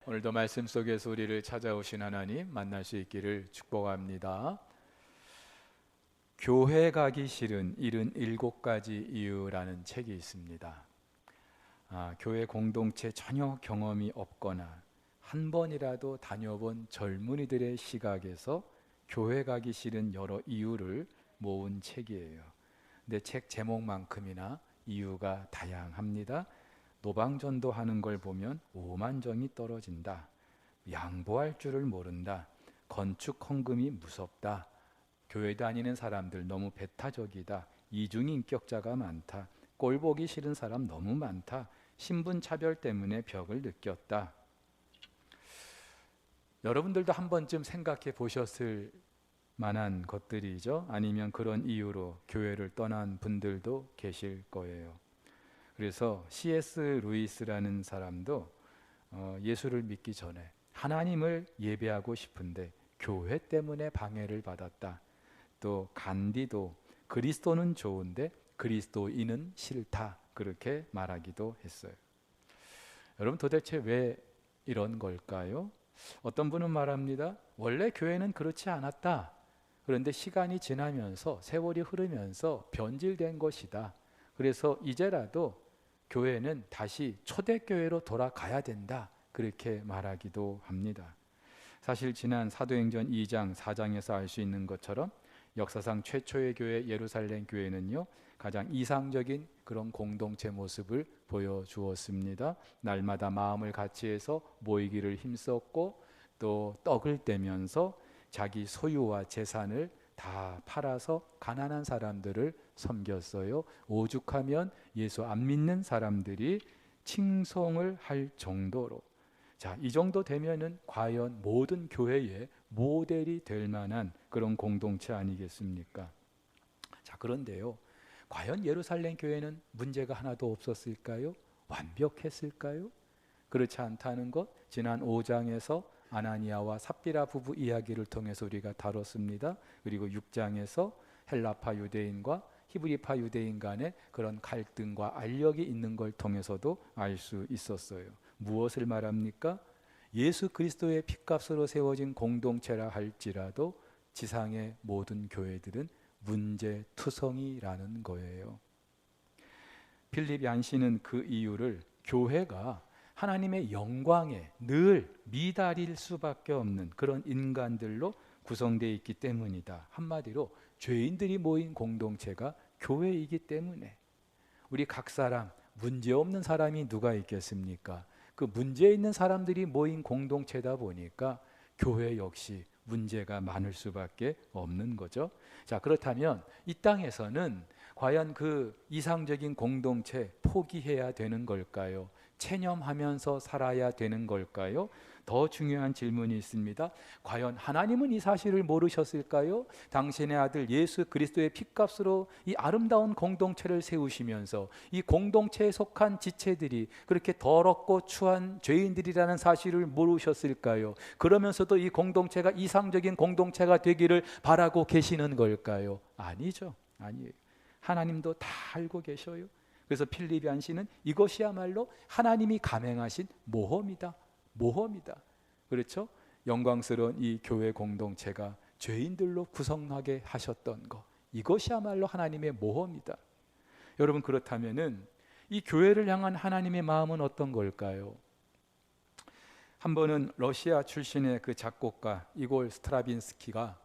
오늘도 말씀 속에서 우리를 찾아오신 하나님 만날 수 있기를 축복합니다. 교회 가기 싫은 77가지 이유라는 책이 있습니다. 교회 공동체 전혀 경험이 없거나 한 번이라도 다녀본 젊은이들의 시각에서 교회 가기 싫은 여러 이유를 모은 책이에요. 근데 책 제목만큼이나 이유가 다양합니다. 노방전도 하는 걸 보면 오만정이 떨어진다, 양보할 줄을 모른다, 건축 헌금이 무섭다, 교회 다니는 사람들 너무 배타적이다, 이중인격자가 많다, 꼴보기 싫은 사람 너무 많다, 신분차별 때문에 벽을 느꼈다. 여러분들도 한 번쯤 생각해 보셨을 만한 것들이죠. 아니면 그런 이유로 교회를 떠난 분들도 계실 거예요. 그래서 C.S. 루이스라는 사람도 예수를 믿기 전에 하나님을 예배하고 싶은데 교회 때문에 방해를 받았다. 또 간디도 그리스도는 좋은데 그리스도인은 싫다, 그렇게 말하기도 했어요. 여러분, 도대체 왜 이런 걸까요? 어떤 분은 말합니다. 원래 교회는 그렇지 않았다. 그런데 시간이 지나면서, 세월이 흐르면서 변질된 것이다. 그래서 이제라도 교회는 다시 초대교회로 돌아가야 된다, 그렇게 말하기도 합니다. 사실 지난 사도행전 2장 4장에서 알 수 있는 것처럼 역사상 최초의 교회 예루살렘 교회는요, 가장 이상적인 그런 공동체 모습을 보여주었습니다. 날마다 마음을 같이해서 모이기를 힘썼고, 또 떡을 떼면서 자기 소유와 재산을 다 팔아서 가난한 사람들을 섬겼어요. 오죽하면 예수 안 믿는 사람들이 칭송을 할 정도로. 자, 이 정도 되면은 과연 모든 교회의 모델이 될 만한 그런 공동체 아니겠습니까? 자, 그런데요, 과연 예루살렘 교회는 문제가 하나도 없었을까요? 완벽했을까요? 그렇지 않다는 것, 지난 5장에서 아나니아와 삽비라 부부 이야기를 통해서 우리가 다뤘습니다. 그리고 6장에서 헬라파 유대인과 히브리파 유대인 간의 그런 갈등과 알력이 있는 걸 통해서도 알 수 있었어요. 무엇을 말합니까? 예수 그리스도의 핏값으로 세워진 공동체라 할지라도 지상의 모든 교회들은 문제투성이라는 거예요. 필립 얀시는 그 이유를 교회가 하나님의 영광에 늘 미달일 수밖에 없는 그런 인간들로 구성되어 있기 때문이다. 한마디로 죄인들이 모인 공동체가 교회이기 때문에. 우리 각 사람, 문제없는 사람이 누가 있겠습니까? 그 문제 있는 사람들이 모인 공동체다 보니까 교회 역시 문제가 많을 수밖에 없는 거죠. 자, 그렇다면 이 땅에서는 과연 그 이상적인 공동체 포기해야 되는 걸까요? 체념하면서 살아야 되는 걸까요? 더 중요한 질문이 있습니다. 과연 하나님은 이 사실을 모르셨을까요? 당신의 아들 예수 그리스도의 핏값으로 이 아름다운 공동체를 세우시면서 이 공동체에 속한 지체들이 그렇게 더럽고 추한 죄인들이라는 사실을 모르셨을까요? 그러면서도 이 공동체가 이상적인 공동체가 되기를 바라고 계시는 걸까요? 아니죠. 아니에요. 하나님도 다 알고 계셔요. 그래서 필립 얀시는 이것이야말로 하나님이 감행하신 모험이다. 모험이다. 그렇죠? 영광스러운 이 교회 공동체가 죄인들로 구성하게 하셨던 것, 이것이야말로 하나님의 모험이다. 여러분, 그렇다면은 이 교회를 향한 하나님의 마음은 어떤 걸까요? 한 번은 러시아 출신의 그 작곡가 이골 스트라빈스키가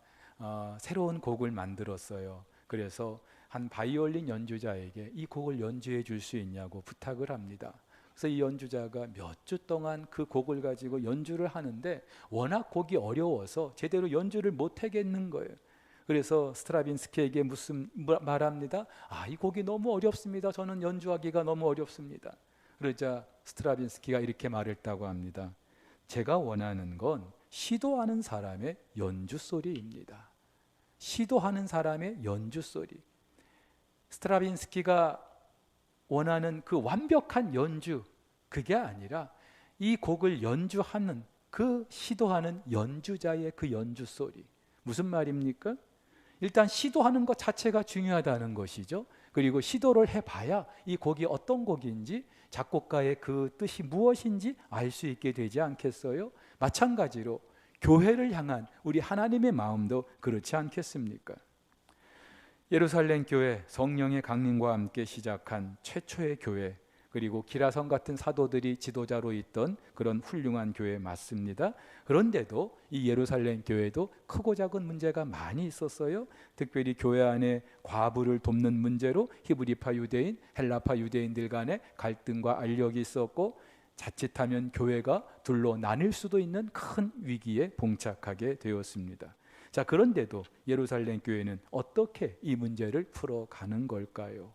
새로운 곡을 만들었어요. 그래서 한 바이올린 연주자에게 이 곡을 연주해 줄 수 있냐고 부탁을 합니다. 그래서 이 연주자가 몇 주 동안 그 곡을 가지고 연주를 하는데 워낙 곡이 어려워서 제대로 연주를 못 하겠는 거예요. 그래서 스트라빈스키에게 무슨 말합니다. 이 곡이 너무 어렵습니다. 저는 연주하기가 너무 어렵습니다. 그러자 스트라빈스키가 이렇게 말했다고 합니다. 제가 원하는 건 시도하는 사람의 연주 소리입니다. 시도하는 사람의 연주 소리. 스트라빈스키가 원하는 그 완벽한 연주, 그게 아니라 이 곡을 연주하는 그 시도하는 연주자의 그 연주 소리. 무슨 말입니까? 일단 시도하는 것 자체가 중요하다는 것이죠. 그리고 시도를 해봐야 이 곡이 어떤 곡인지, 작곡가의 그 뜻이 무엇인지 알 수 있게 되지 않겠어요? 마찬가지로 교회를 향한 우리 하나님의 마음도 그렇지 않겠습니까? 예루살렘 교회, 성령의 강림과 함께 시작한 최초의 교회, 그리고 기라성 같은 사도들이 지도자로 있던 그런 훌륭한 교회 맞습니다. 그런데도 이 예루살렘 교회도 크고 작은 문제가 많이 있었어요. 특별히 교회 안에 과부를 돕는 문제로 히브리파 유대인, 헬라파 유대인들 간의 갈등과 알력이 있었고, 자칫하면 교회가 둘로 나뉠 수도 있는 큰 위기에 봉착하게 되었습니다. 자, 그런데도 예루살렘 교회는 어떻게 이 문제를 풀어가는 걸까요?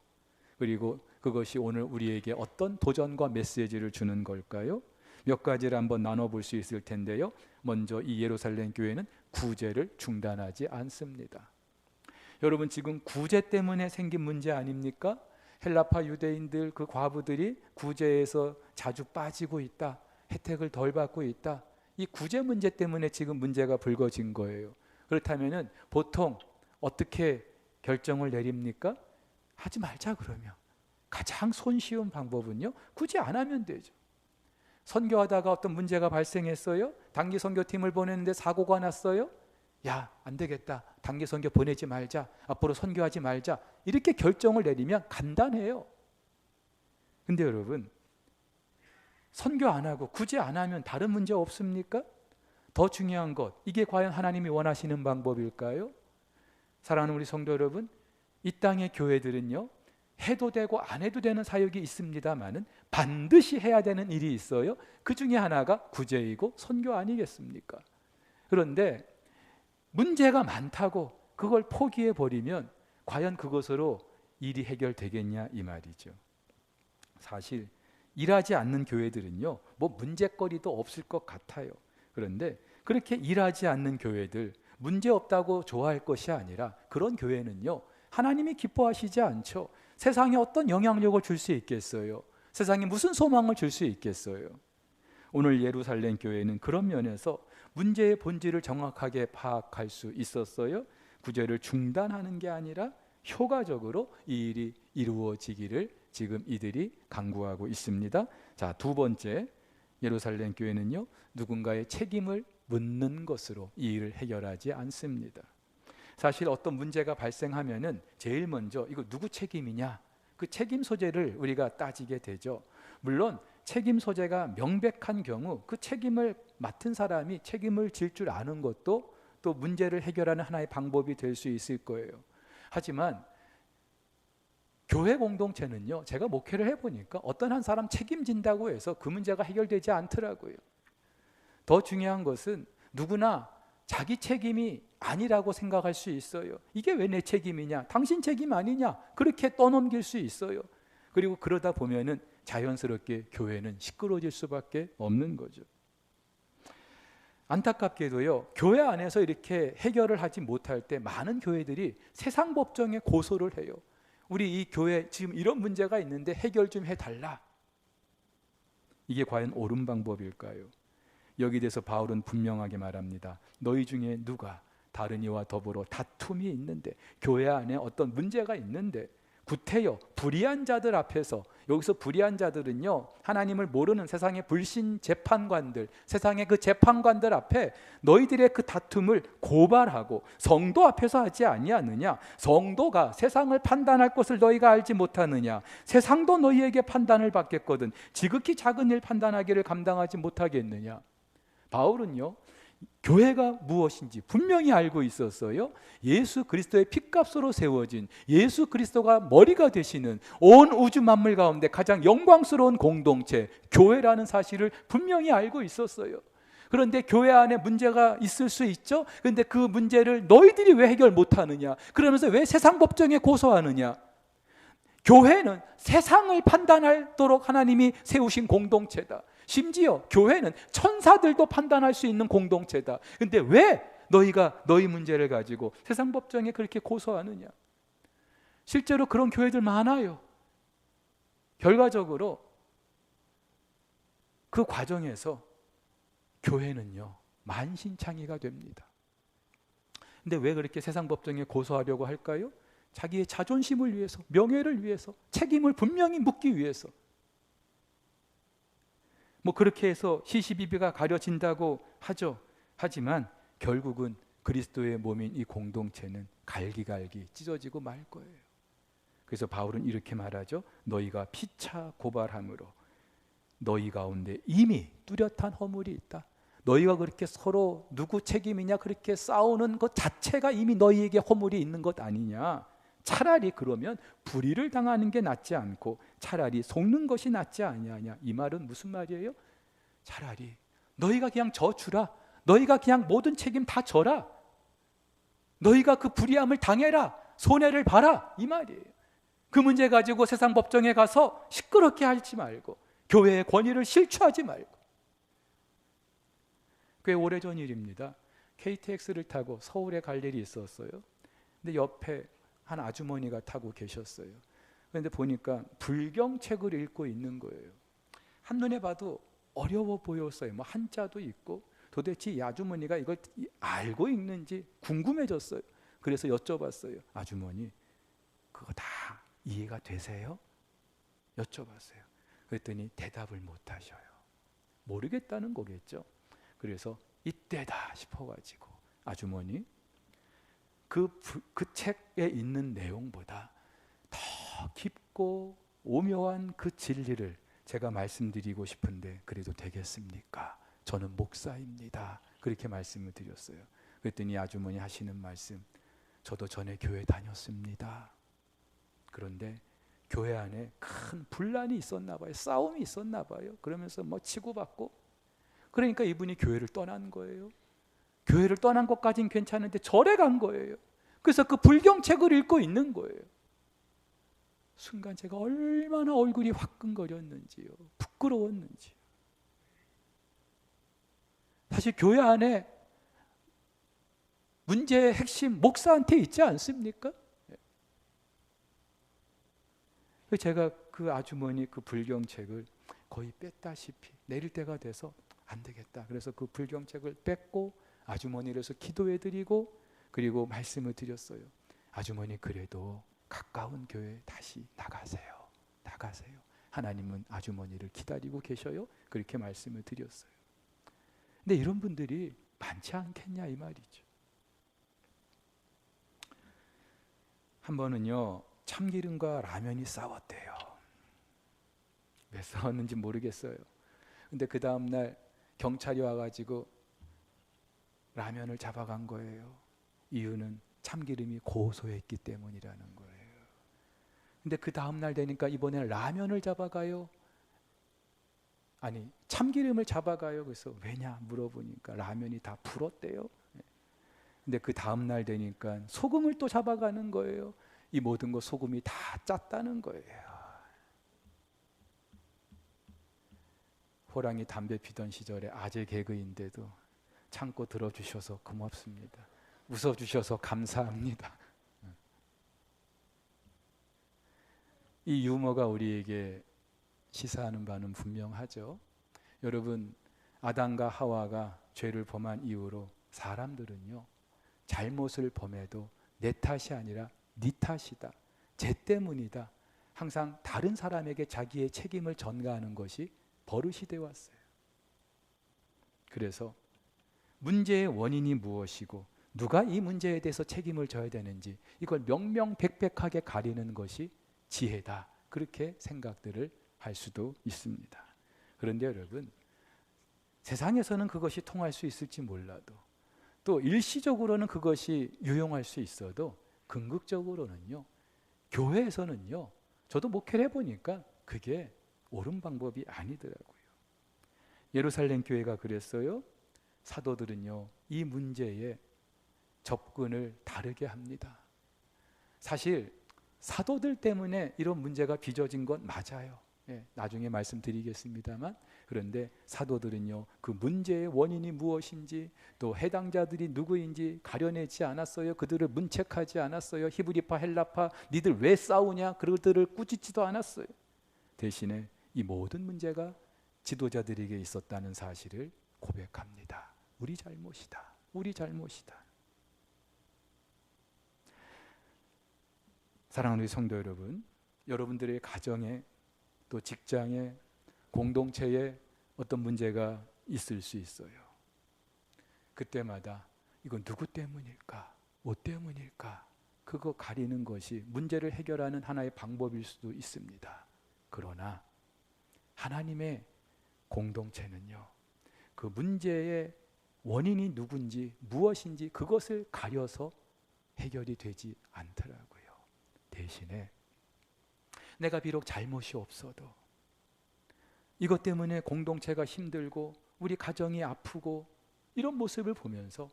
그리고 그것이 오늘 우리에게 어떤 도전과 메시지를 주는 걸까요? 몇 가지를 한번 나눠볼 수 있을 텐데요. 먼저 이 예루살렘 교회는 구제를 중단하지 않습니다. 여러분, 지금 구제 때문에 생긴 문제 아닙니까? 헬라파 유대인들, 그 과부들이 구제에서 자주 빠지고 있다, 혜택을 덜 받고 있다. 이 구제 문제 때문에 지금 문제가 불거진 거예요. 그렇다면 보통 어떻게 결정을 내립니까? 하지 말자 그러면. 가장 손쉬운 방법은요, 굳이 안 하면 되죠. 선교하다가 어떤 문제가 발생했어요. 단기 선교팀을 보냈는데 사고가 났어요. 야, 안 되겠다, 단기 선교 보내지 말자, 앞으로 선교하지 말자, 이렇게 결정을 내리면 간단해요. 근데 여러분, 선교 안 하고 굳이 안 하면 다른 문제 없습니까? 더 중요한 것, 이게 과연 하나님이 원하시는 방법일까요? 사랑하는 우리 성도 여러분, 이 땅의 교회들은요, 해도 되고 안 해도 되는 사역이 있습니다만은 반드시 해야 되는 일이 있어요. 그 중에 하나가 구제이고 선교 아니겠습니까? 그런데 문제가 많다고 그걸 포기해 버리면 과연 그것으로 일이 해결되겠냐 이 말이죠. 사실 일하지 않는 교회들은요, 뭐 문제거리도 없을 것 같아요. 그런데 그렇게 일하지 않는 교회들, 문제 없다고 좋아할 것이 아니라 그런 교회는요, 하나님이 기뻐하시지 않죠. 세상에 어떤 영향력을 줄 수 있겠어요? 세상에 무슨 소망을 줄 수 있겠어요? 오늘 예루살렘 교회는 그런 면에서 문제의 본질을 정확하게 파악할 수 있었어요. 구제를 중단하는 게 아니라 효과적으로 이 일이 이루어지기를 지금 이들이 강구하고 있습니다. 자, 두 번째, 예루살렘 교회는요, 누군가의 책임을 묻는 것으로 이 일을 해결하지 않습니다. 사실 어떤 문제가 발생하면은 제일 먼저 이거 누구 책임이냐, 그 책임 소재를 우리가 따지게 되죠. 물론 책임 소재가 명백한 경우 그 책임을 맡은 사람이 책임을 질 줄 아는 것도 또 문제를 해결하는 하나의 방법이 될 수 있을 거예요. 하지만 교회 공동체는요, 제가 목회를 해보니까 어떤 한 사람 책임진다고 해서 그 문제가 해결되지 않더라고요. 더 중요한 것은 누구나 자기 책임이 아니라고 생각할 수 있어요. 이게 왜 내 책임이냐, 당신 책임 아니냐, 그렇게 떠넘길 수 있어요. 그리고 그러다 보면은 자연스럽게 교회는 시끄러워질 수밖에 없는 거죠. 안타깝게도요, 교회 안에서 이렇게 해결을 하지 못할 때 많은 교회들이 세상 법정에 고소를 해요. 우리 이 교회 지금 이런 문제가 있는데 해결 좀 해달라. 이게 과연 옳은 방법일까요? 여기 대해서 바울은 분명하게 말합니다. 너희 중에 누가 다른 이와 더불어 다툼이 있는데, 교회 안에 어떤 문제가 있는데 구태여 불의한 자들 앞에서, 여기서 불의한 자들은요, 하나님을 모르는 세상의 불신 재판관들, 세상의 그 재판관들 앞에 너희들의 그 다툼을 고발하고 성도 앞에서 하지 아니하느냐? 성도가 세상을 판단할 것을 너희가 알지 못하느냐? 세상도 너희에게 판단을 받겠거든 지극히 작은 일 판단하기를 감당하지 못하겠느냐? 바울은요, 교회가 무엇인지 분명히 알고 있었어요. 예수 그리스도의 핏값으로 세워진, 예수 그리스도가 머리가 되시는 온 우주 만물 가운데 가장 영광스러운 공동체, 교회라는 사실을 분명히 알고 있었어요. 그런데 교회 안에 문제가 있을 수 있죠. 그런데 그 문제를 너희들이 왜 해결 못하느냐, 그러면서 왜 세상 법정에 고소하느냐. 교회는 세상을 판단하도록 하나님이 세우신 공동체다. 심지어 교회는 천사들도 판단할 수 있는 공동체다. 근데 왜 너희가 너희 문제를 가지고 세상 법정에 그렇게 고소하느냐? 실제로 그런 교회들 많아요. 결과적으로 그 과정에서 교회는요, 만신창이가 됩니다. 근데 왜 그렇게 세상 법정에 고소하려고 할까요? 자기의 자존심을 위해서, 명예를 위해서, 책임을 분명히 묻기 위해서. 뭐 그렇게 해서 시시비비가 가려진다고 하죠. 하지만 결국은 그리스도의 몸인 이 공동체는 갈기갈기 찢어지고 말 거예요. 그래서 바울은 이렇게 말하죠. 너희가 피차 고발함으로 너희 가운데 이미 뚜렷한 허물이 있다. 너희가 그렇게 서로 누구 책임이냐 그렇게 싸우는 것 자체가 이미 너희에게 허물이 있는 것 아니냐. 차라리 그러면 불의를 당하는 게 낫지 않고 차라리 속는 것이 낫지 아니하냐. 이 말은 무슨 말이에요? 차라리 너희가 그냥 져주라. 너희가 그냥 모든 책임 다 져라. 너희가 그 불의함을 당해라. 손해를 봐라. 이 말이에요. 그 문제 가지고 세상 법정에 가서 시끄럽게 하지 말고 교회의 권위를 실추하지 말고. 꽤 오래전 일입니다. KTX를 타고 서울에 갈 일이 있었어요. 근데 옆에 한 아주머니가 타고 계셨어요. 그런데 보니까 불경책을 읽고 있는 거예요. 한눈에 봐도 어려워 보였어요. 뭐 한자도 있고 도대체 이 아주머니가 이걸 알고 읽는지 궁금해졌어요. 그래서 여쭤봤어요. 아주머니, 그거 다 이해가 되세요? 여쭤봤어요. 그랬더니 대답을 못 하셔요. 모르겠다는 거겠죠. 그래서 이때다 싶어가지고 아주머니, 그 책에 있는 내용보다 더 깊고 오묘한 그 진리를 제가 말씀드리고 싶은데 그래도 되겠습니까? 저는 목사입니다. 그렇게 말씀을 드렸어요. 그랬더니 아주머니 하시는 말씀, 저도 전에 교회 다녔습니다. 그런데 교회 안에 큰 분란이 있었나 봐요. 싸움이 있었나 봐요. 그러면서 뭐 치고받고, 그러니까 이분이 교회를 떠난 거예요. 교회를 떠난 것까지는 괜찮은데 절에 간 거예요. 그래서 그 불경책을 읽고 있는 거예요. 순간 제가 얼마나 얼굴이 화끈거렸는지요. 부끄러웠는지. 사실 교회 안에 문제의 핵심 목사한테 있지 않습니까? 제가 그 아주머니 그 불경책을 거의 뺐다시피 내릴 때가 돼서 안 되겠다. 그래서 그 불경책을 뺐고 아주머니로서 기도해드리고 그리고 말씀을 드렸어요. 아주머니, 그래도 가까운 교회 다시 나가세요. 나가세요. 하나님은 아주머니를 기다리고 계셔요. 그렇게 말씀을 드렸어요. 근데 이런 분들이 많지 않겠냐 이 말이죠. 한 번은요, 참기름과 라면이 싸웠대요. 왜 싸웠는지 모르겠어요. 근데 그 다음날 경찰이 와가지고 라면을 잡아간 거예요. 이유는 참기름이 고소했기 때문이라는 거예요. 근데 그 다음날 되니까 이번에는 라면을 잡아가요? 아니, 참기름을 잡아가요? 그래서 왜냐 물어보니까 라면이 다 불었대요. 근데 그 다음날 되니까 소금을 또 잡아가는 거예요. 이 모든 거 소금이 다 짰다는 거예요. 호랑이 담배 피던 시절에 아재 개그인데도 참고 들어주셔서 고맙습니다. 웃어주셔서 감사합니다. 이 유머가 우리에게 시사하는 바는 분명하죠. 여러분, 아담과 하와가 죄를 범한 이후로 사람들은요, 잘못을 범해도 내 탓이 아니라 네 탓이다, 쟤 때문이다, 항상 다른 사람에게 자기의 책임을 전가하는 것이 버릇이 되어 왔어요. 그래서 문제의 원인이 무엇이고 누가 이 문제에 대해서 책임을 져야 되는지 이걸 명명백백하게 가리는 것이 지혜다, 그렇게 생각들을 할 수도 있습니다. 그런데 여러분, 세상에서는 그것이 통할 수 있을지 몰라도 또 일시적으로는 그것이 유용할 수 있어도 궁극적으로는요, 교회에서는요, 저도 목회를 해보니까 그게 옳은 방법이 아니더라고요. 예루살렘 교회가 그랬어요. 사도들은요, 이 문제에 접근을 다르게 합니다. 사실 사도들 때문에 이런 문제가 빚어진 건 맞아요. 나중에 말씀드리겠습니다만, 그런데 사도들은요, 그 문제의 원인이 무엇인지 또 해당자들이 누구인지 가려내지 않았어요. 그들을 문책하지 않았어요. 히브리파 헬라파 니들 왜 싸우냐 그들을 꾸짖지도 않았어요. 대신에 이 모든 문제가 지도자들에게 있었다는 사실을 고백합니다. 우리 잘못이다. 우리 잘못이다. 사랑하는 우리 성도 여러분, 여러분들의 가정에 또 직장에 공동체에 어떤 문제가 있을 수 있어요. 그때마다 이건 누구 때문일까? 뭐 때문일까? 그거 가리는 것이 문제를 해결하는 하나의 방법일 수도 있습니다. 그러나 하나님의 공동체는요, 그 문제의 원인이 누군지 무엇인지 그것을 가려서 해결이 되지 않더라고요. 대신에 내가 비록 잘못이 없어도 이것 때문에 공동체가 힘들고 우리 가정이 아프고 이런 모습을 보면서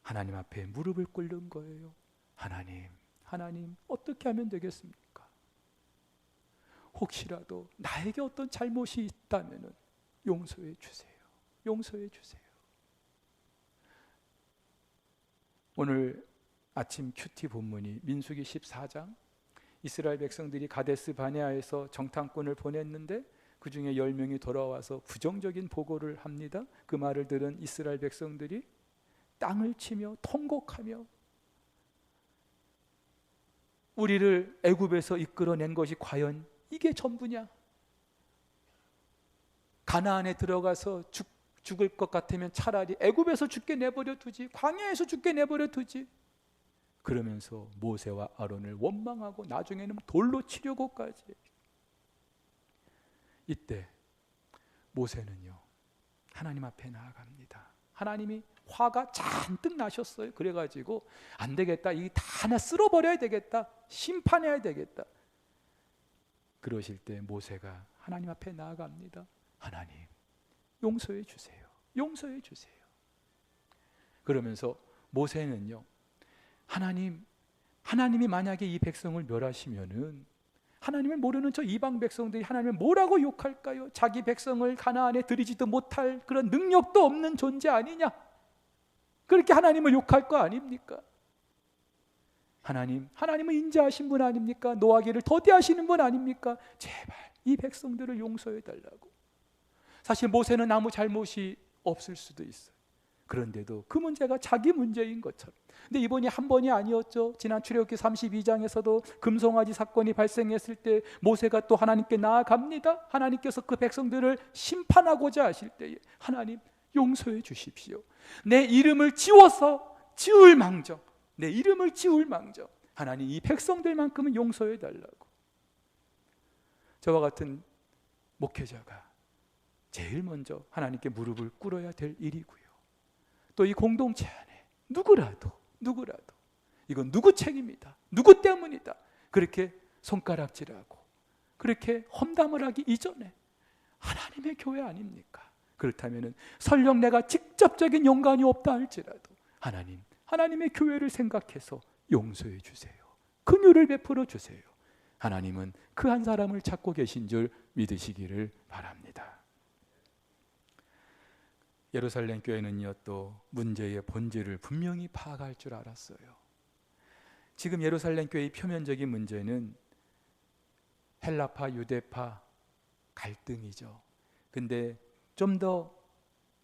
하나님 앞에 무릎을 꿇는 거예요. 하나님 어떻게 하면 되겠습니까? 혹시라도 나에게 어떤 잘못이 있다면 용서해 주세요. 용서해 주세요. 오늘 아침 큐티 본문이 민수기 14장, 이스라엘 백성들이 가데스 바네아에서 정탐꾼을 보냈는데 그 중에 10명이 돌아와서 부정적인 보고를 합니다. 그 말을 들은 이스라엘 백성들이 땅을 치며 통곡하며 우리를 애굽에서 이끌어낸 것이 과연 이게 전부냐? 가나안에 들어가서 죽을 것 같으면 차라리 애굽에서 죽게 내버려 두지, 광야에서 죽게 내버려 두지. 그러면서 모세와 아론을 원망하고 나중에는 돌로 치려고까지. 이때 모세는요, 하나님 앞에 나아갑니다. 하나님이 화가 잔뜩 나셨어요. 그래가지고 안 되겠다, 이 다 하나 쓸어버려야 되겠다, 심판해야 되겠다. 그러실 때 모세가 하나님 앞에 나아갑니다. 하나님, 용서해 주세요. 용서해 주세요. 그러면서 모세는요, 하나님이 만약에 이 백성을 멸하시면은 하나님을 모르는 저 이방 백성들이 하나님을 뭐라고 욕할까요? 자기 백성을 가나안에 들이지도 못할 그런 능력도 없는 존재 아니냐? 그렇게 하나님을 욕할 거 아닙니까? 하나님은 인자하신 분 아닙니까? 노하기를 더디하시는 분 아닙니까? 제발 이 백성들을 용서해 달라고. 사실 모세는 아무 잘못이 없을 수도 있어요. 그런데도 그 문제가 자기 문제인 것처럼. 근데 이번이 한 번이 아니었죠. 지난 출애굽기 32장에서도 금송아지 사건이 발생했을 때 모세가 또 하나님께 나아갑니다. 하나님께서 그 백성들을 심판하고자 하실 때에 하나님 용서해 주십시오. 내 이름을 지워서 지울 망정, 내 이름을 지울 망정, 하나님 이 백성들만큼은 용서해 달라고. 저와 같은 목회자가 제일 먼저 하나님께 무릎을 꿇어야 될 일이고요. 또 이 공동체 안에 누구라도 이건 누구 책임이다, 누구 때문이다, 그렇게 손가락질하고 그렇게 험담을 하기 이전에 하나님의 교회 아닙니까? 그렇다면 설령 내가 직접적인 연관이 없다 할지라도 하나님의 교회를 생각해서 용서해 주세요. 긍휼을 베풀어 주세요. 하나님은 그 한 사람을 찾고 계신 줄 믿으시기를 바랍니다. 예루살렘 교회는요, 또 문제의 본질을 분명히 파악할 줄 알았어요. 지금 예루살렘 교회의 표면적인 문제는 헬라파, 유대파 갈등이죠. 근데 좀 더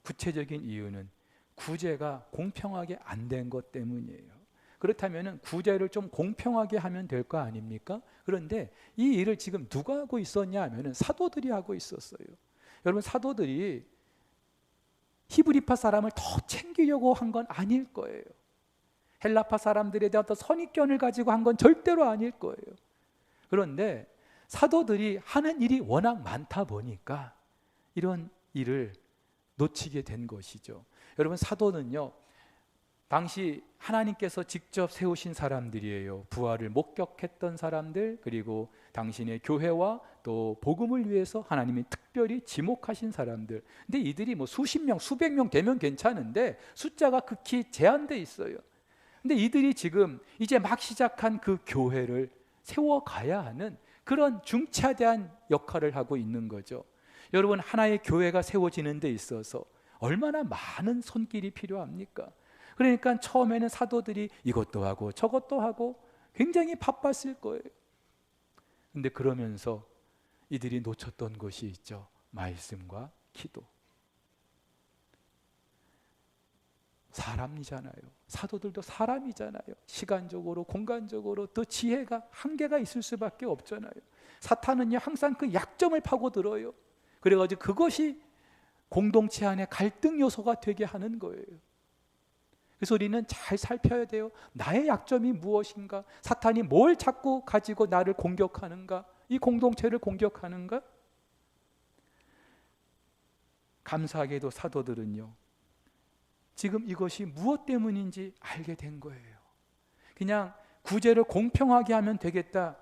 구체적인 이유는 구제가 공평하게 안 된 것 때문이에요. 그렇다면 구제를 좀 공평하게 하면 될 거 아닙니까? 그런데 이 일을 지금 누가 하고 있었냐 하면 사도들이 하고 있었어요. 여러분, 사도들이 히브리파 사람을 더 챙기려고 한 건 아닐 거예요. 헬라파 사람들에 대한 어떤 선입견을 가지고 한 건 절대로 아닐 거예요. 그런데 사도들이 하는 일이 워낙 많다 보니까 이런 일을 놓치게 된 것이죠. 여러분, 사도는요, 당시 하나님께서 직접 세우신 사람들이에요. 부활을 목격했던 사람들, 그리고 당신의 교회와 또 복음을 위해서 하나님이 특별히 지목하신 사람들. 근데 이들이 뭐 수십 명, 수백 명 되면 괜찮은데 숫자가 극히 제한돼 있어요. 근데 이들이 지금 이제 막 시작한 그 교회를 세워가야 하는 그런 중차대한 역할을 하고 있는 거죠. 여러분, 하나의 교회가 세워지는 데 있어서 얼마나 많은 손길이 필요합니까? 그러니까 처음에는 사도들이 이것도 하고 저것도 하고 굉장히 바빴을 거예요. 근데 그러면서 이들이 놓쳤던 것이 있죠. 말씀과 기도. 사람이잖아요. 사도들도 사람이잖아요. 시간적으로 공간적으로 또 지혜가 한계가 있을 수밖에 없잖아요. 사탄은요 항상 그 약점을 파고들어요. 그래가지고 그것이 공동체 안에 갈등 요소가 되게 하는 거예요. 그래서 우리는 잘 살펴야 돼요. 나의 약점이 무엇인가? 사탄이 뭘 자꾸 가지고 나를 공격하는가? 이 공동체를 공격하는가? 감사하게도 사도들은요 지금 이것이 무엇 때문인지 알게 된 거예요. 그냥 구제를 공평하게 하면 되겠다,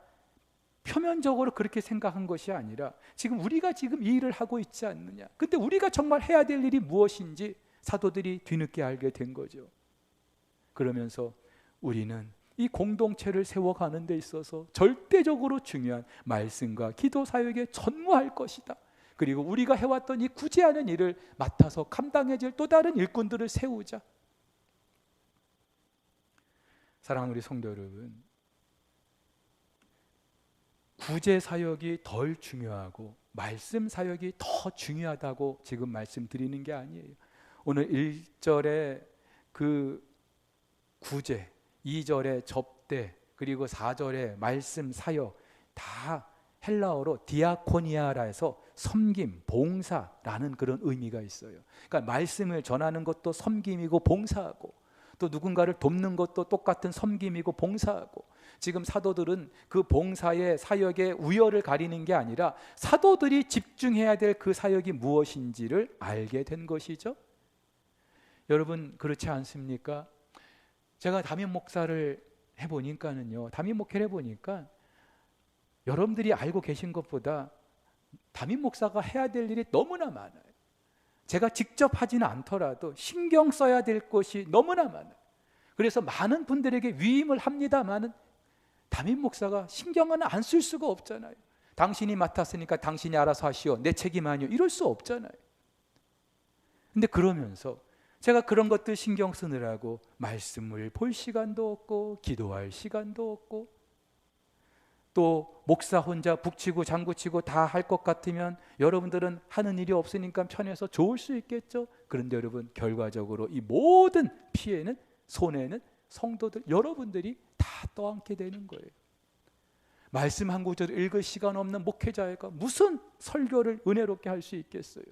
표면적으로 그렇게 생각한 것이 아니라 지금 우리가 지금 이 일을 하고 있지 않느냐, 근데 우리가 정말 해야 될 일이 무엇인지 사도들이 뒤늦게 알게 된 거죠. 그러면서 우리는 이 공동체를 세워가는 데 있어서 절대적으로 중요한 말씀과 기도 사역에 전무할 것이다. 그리고 우리가 해왔던 이 구제하는 일을 맡아서 감당해질 또 다른 일꾼들을 세우자. 사랑하는 우리 성도 여러분, 구제 사역이 덜 중요하고 말씀 사역이 더 중요하다고 지금 말씀드리는 게 아니에요. 오늘 1절에 그 구제, 2절에 접대, 그리고 4절에 말씀 사역 다 헬라어로 디아코니아라 해서 섬김, 봉사라는 그런 의미가 있어요. 그러니까 말씀을 전하는 것도 섬김이고 봉사하고, 또 누군가를 돕는 것도 똑같은 섬김이고 봉사하고, 지금 사도들은 그 봉사의 사역의 우열을 가리는 게 아니라 사도들이 집중해야 될 그 사역이 무엇인지를 알게 된 것이죠. 여러분 그렇지 않습니까? 제가 담임 목사를 해보니까는요, 담임 목회를 해보니까 여러분들이 알고 계신 것보다 담임 목사가 해야 될 일이 너무나 많아요. 제가 직접 하지는 않더라도 신경 써야 될 것이 너무나 많아요. 그래서 많은 분들에게 위임을 합니다마는 담임 목사가 신경은 안 쓸 수가 없잖아요. 당신이 맡았으니까 당신이 알아서 하시오, 내 책임 아니오, 이럴 수 없잖아요. 근데 그러면서 제가 그런 것들 신경 쓰느라고 말씀을 볼 시간도 없고 기도할 시간도 없고, 또 목사 혼자 북치고 장구치고 다 할 것 같으면 여러분들은 하는 일이 없으니까 편해서 좋을 수 있겠죠. 그런데 여러분 결과적으로 이 모든 피해는, 손해는 성도들 여러분들이 다 떠안게 되는 거예요. 말씀 한 구절 읽을 시간 없는 목회자가 무슨 설교를 은혜롭게 할 수 있겠어요?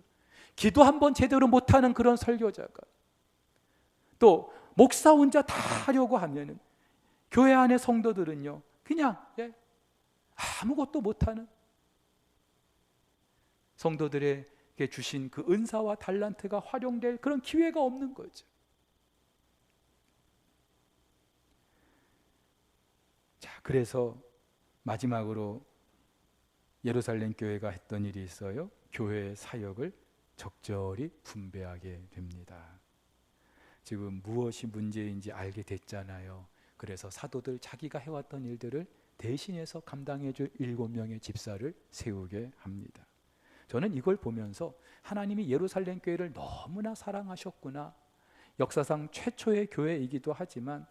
기도 한번 제대로 못하는 그런 설교자가, 또 목사 혼자 다 하려고 하면은 교회 안의 성도들은요 그냥 아무것도 못하는, 성도들에게 주신 그 은사와 달란트가 활용될 그런 기회가 없는 거죠. 자, 그래서 마지막으로 예루살렘 교회가 했던 일이 있어요. 교회의 사역을 적절히 분배하게 됩니다. 지금 무엇이 문제인지 알게 됐잖아요. 그래서 사도들 자기가 해왔던 일들을 대신해서 감당해줄 7명의 집사를 세우게 합니다. 저는 이걸 보면서 하나님이 예루살렘 교회를 너무나 사랑하셨구나. 역사상 최초의 교회이기도 하지만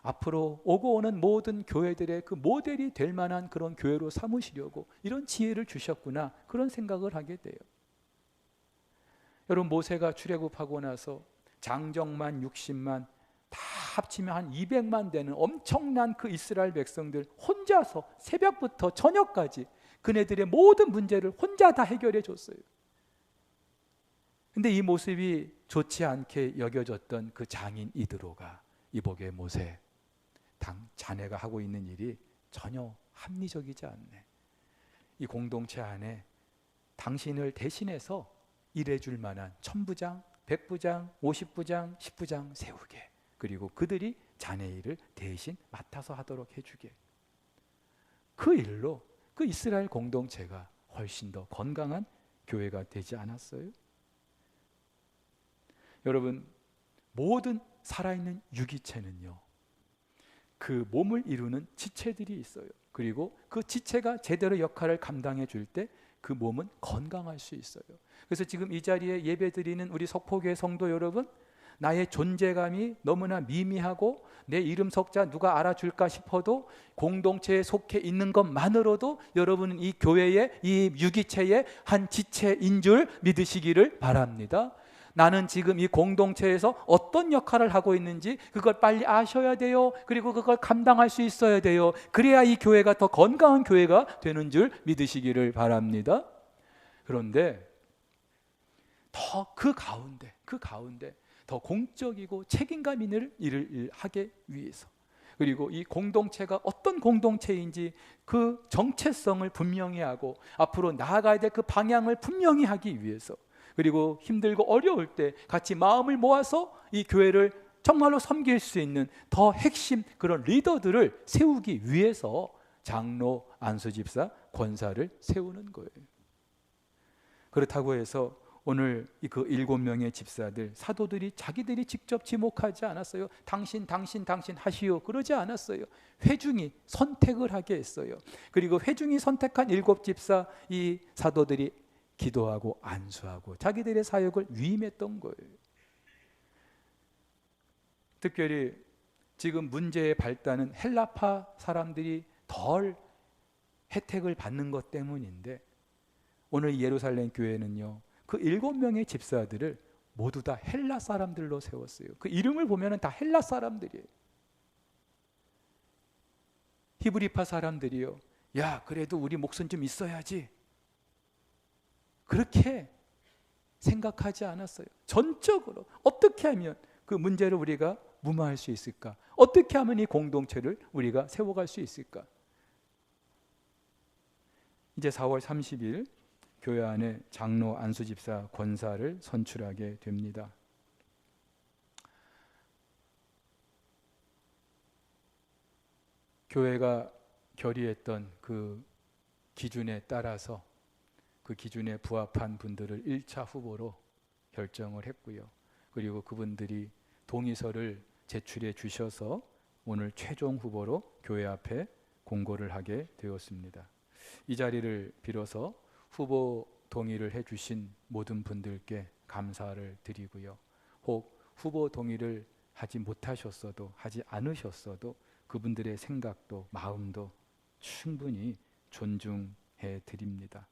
앞으로 오고 오는 모든 교회들의 그 모델이 될 만한 그런 교회로 삼으시려고 이런 지혜를 주셨구나, 그런 생각을 하게 돼요. 여러분 모세가 출애굽하고 나서 장정만 60만 다 합치면 한 200만 되는 엄청난 그 이스라엘 백성들 혼자서 새벽부터 저녁까지 그네들의 모든 문제를 혼자 다 해결해 줬어요. 근데 이 모습이 좋지 않게 여겨졌던 그 장인 이드로가 이보게, 모세, 자네가 하고 있는 일이 전혀 합리적이지 않네. 이 공동체 안에 당신을 대신해서 일해줄 만한 천부장, 백부장, 50부장, 10부장 세우게, 그리고 그들이 자네 일을 대신 맡아서 하도록 해주게. 그 일로 그 이스라엘 공동체가 훨씬 더 건강한 교회가 되지 않았어요? 여러분, 모든 살아있는 유기체는요, 그 몸을 이루는 지체들이 있어요. 그리고 그 지체가 제대로 역할을 감당해 줄 때 그 몸은 건강할 수 있어요. 그래서 지금 이 자리에 예배드리는 우리 석포교회 성도 여러분, 나의 존재감이 너무나 미미하고 내 이름 석자 누가 알아줄까 싶어도 공동체에 속해 있는 것만으로도 여러분은 이 교회의, 이 유기체의 한 지체인 줄 믿으시기를 바랍니다. 나는 지금 이 공동체에서 어떤 역할을 하고 있는지 그걸 빨리 아셔야 돼요. 그리고 그걸 감당할 수 있어야 돼요. 그래야 이 교회가 더 건강한 교회가 되는 줄 믿으시기를 바랍니다. 그런데 더 그 가운데 더 공적이고 책임감 있는 일을 하기 위해서, 그리고 이 공동체가 어떤 공동체인지 그 정체성을 분명히 하고 앞으로 나아가야 될 그 방향을 분명히 하기 위해서, 그리고 힘들고 어려울 때 같이 마음을 모아서 이 교회를 정말로 섬길 수 있는 더 핵심 그런 리더들을 세우기 위해서 장로, 안수집사, 권사를 세우는 거예요. 그렇다고 해서 오늘 그 7명의 집사들, 사도들이 자기들이 직접 지목하지 않았어요. 당신 하시오 그러지 않았어요. 회중이 선택을 하게 했어요. 그리고 회중이 선택한 7집사, 이 사도들이 기도하고 안수하고 자기들의 사역을 위임했던 거예요. 특별히 지금 문제의 발단은 헬라파 사람들이 덜 혜택을 받는 것 때문인데, 오늘 예루살렘 교회는요, 그 7명의 집사들을 모두 다 헬라 사람들로 세웠어요. 그 이름을 보면 다 헬라 사람들이에요. 히브리파 사람들이요, 야 그래도 우리 몫은 좀 있어야지, 그렇게 생각하지 않았어요. 전적으로 어떻게 하면 그 문제를 우리가 무마할 수 있을까? 어떻게 하면 이 공동체를 우리가 세워갈 수 있을까? 이제 4월 30일 교회 안에 장로, 안수집사, 권사를 선출하게 됩니다. 교회가 결의했던 그 기준에 따라서 그 기준에 부합한 분들을 1차 후보로 결정을 했고요. 그리고 그분들이 동의서를 제출해 주셔서 오늘 최종 후보로 교회 앞에 공고를 하게 되었습니다. 이 자리를 빌어서 후보 동의를 해주신 모든 분들께 감사를 드리고요. 혹 후보 동의를 하지 못하셨어도, 하지 않으셨어도 그분들의 생각도 마음도 충분히 존중해 드립니다.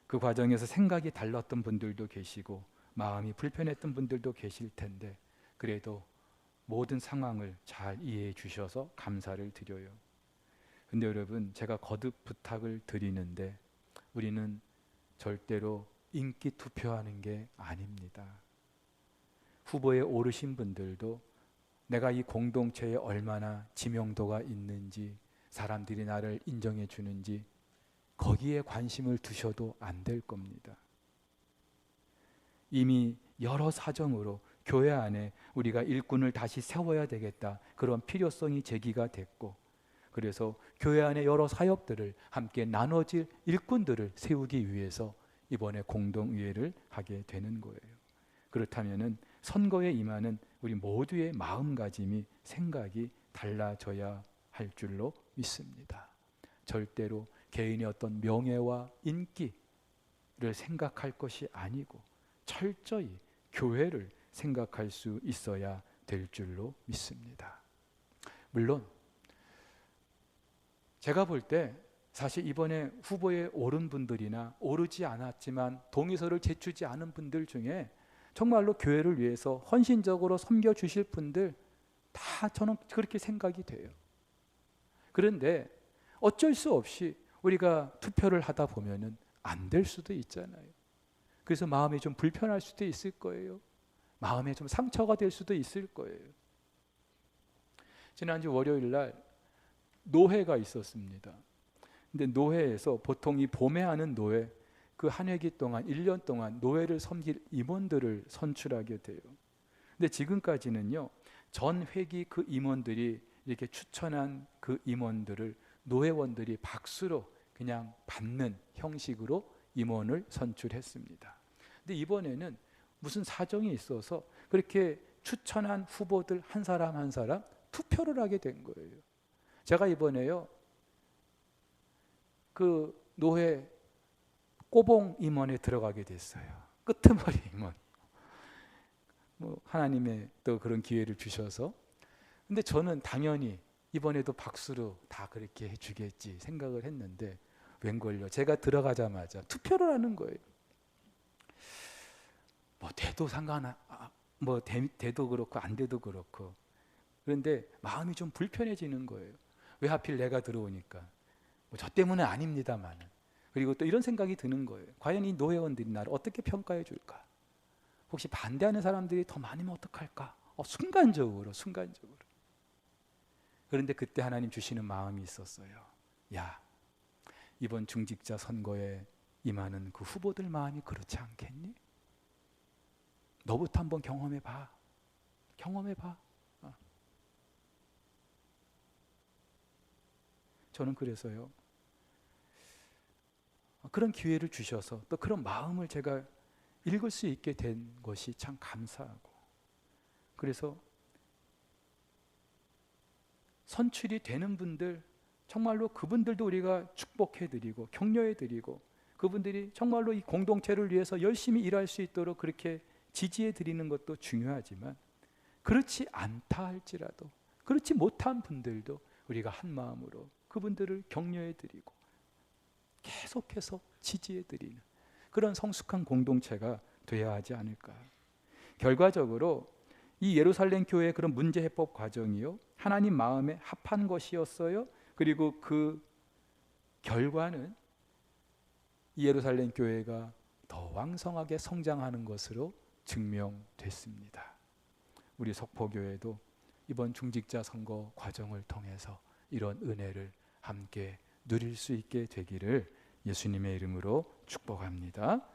그 과정에서 생각이 달랐던 분들도 계시고 마음이 불편했던 분들도 계실 텐데, 그래도 모든 상황을 잘 이해해 주셔서 감사를 드려요. 근데 여러분, 제가 거듭 부탁을 드리는데 우리는 절대로 인기 투표하는 게 아닙니다. 후보에 오르신 분들도 내가 이 공동체에 얼마나 지명도가 있는지, 사람들이 나를 인정해 주는지 거기에 관심을 두셔도 안 될 겁니다. 이미 여러 사정으로 교회 안에 우리가 일꾼을 다시 세워야 되겠다, 그런 필요성이 제기가 됐고, 그래서 교회 안에 여러 사역들을 함께 나눠질 일꾼들을 세우기 위해서 이번에 공동의회를 하게 되는 거예요. 그렇다면은 선거에 임하는 우리 모두의 마음가짐이, 생각이 달라져야 할 줄로 믿습니다. 절대로 개인의 어떤 명예와 인기를 생각할 것이 아니고 철저히 교회를 생각할 수 있어야 될 줄로 믿습니다. 물론 제가 볼 때 사실 이번에 후보에 오른 분들이나 오르지 않았지만 동의서를 제출하지 않은 분들 중에 정말로 교회를 위해서 헌신적으로 섬겨주실 분들 다 저는 그렇게 생각이 돼요. 그런데 어쩔 수 없이 우리가 투표를 하다 보면은 안 될 수도 있잖아요. 그래서 마음이 좀 불편할 수도 있을 거예요. 마음에 좀 상처가 될 수도 있을 거예요. 지난주 월요일 날 노회가 있었습니다. 근데 노회에서 보통 이 봄에 하는 노회, 그 한 회기 동안 1년 동안 노회를 섬길 임원들을 선출하게 돼요. 근데 지금까지는요, 전 회기 그 임원들이 이렇게 추천한 그 임원들을 노회원들이 박수로 그냥 받는 형식으로 임원을 선출했습니다. 근데 이번에는 무슨 사정이 있어서 그렇게 추천한 후보들 한 사람 한 사람 투표를 하게 된 거예요. 제가 이번에요, 그 노회 꼬봉 임원에 들어가게 됐어요. 끄트머리 임원. 하나님의 또 그런 기회를 주셔서. 근데 저는 당연히 이번에도 박수로 다 그렇게 해주겠지 생각을 했는데 웬걸요, 제가 들어가자마자 투표를 하는 거예요. 뭐 돼도 돼도 그렇고 안 돼도 그렇고. 그런데 마음이 좀 불편해지는 거예요. 왜 하필 내가 들어오니까. 뭐 저 때문은 아닙니다만. 그리고 또 이런 생각이 드는 거예요. 과연 이 노회원들이 나를 어떻게 평가해 줄까? 혹시 반대하는 사람들이 더 많으면 어떡할까? 순간적으로. 그런데 그때 하나님 주시는 마음이 있었어요. 야, 이번 중직자 선거에 임하는 그 후보들 마음이 그렇지 않겠니? 너부터 한번 경험해봐. 저는 그래서요, 그런 기회를 주셔서 또 그런 마음을 제가 읽을 수 있게 된 것이 참 감사하고, 그래서 선출이 되는 분들, 정말로 그분들도 우리가 축복해드리고 격려해드리고, 그분들이 정말로 이 공동체를 위해서 열심히 일할 수 있도록 그렇게 지지해드리는 것도 중요하지만, 그렇지 않다 할지라도, 그렇지 못한 분들도 우리가 한 마음으로 그분들을 격려해드리고 계속해서 지지해드리는 그런 성숙한 공동체가 되어야 하지 않을까. 결과적으로 이 예루살렘 교회의 그런 문제 해법 과정이요, 하나님 마음에 합한 것이었어요. 그리고 그 결과는 이 예루살렘 교회가 더 왕성하게 성장하는 것으로 증명됐습니다. 우리 석포교회도 이번 중직자 선거 과정을 통해서 이런 은혜를 함께 누릴 수 있게 되기를 예수님의 이름으로 축복합니다.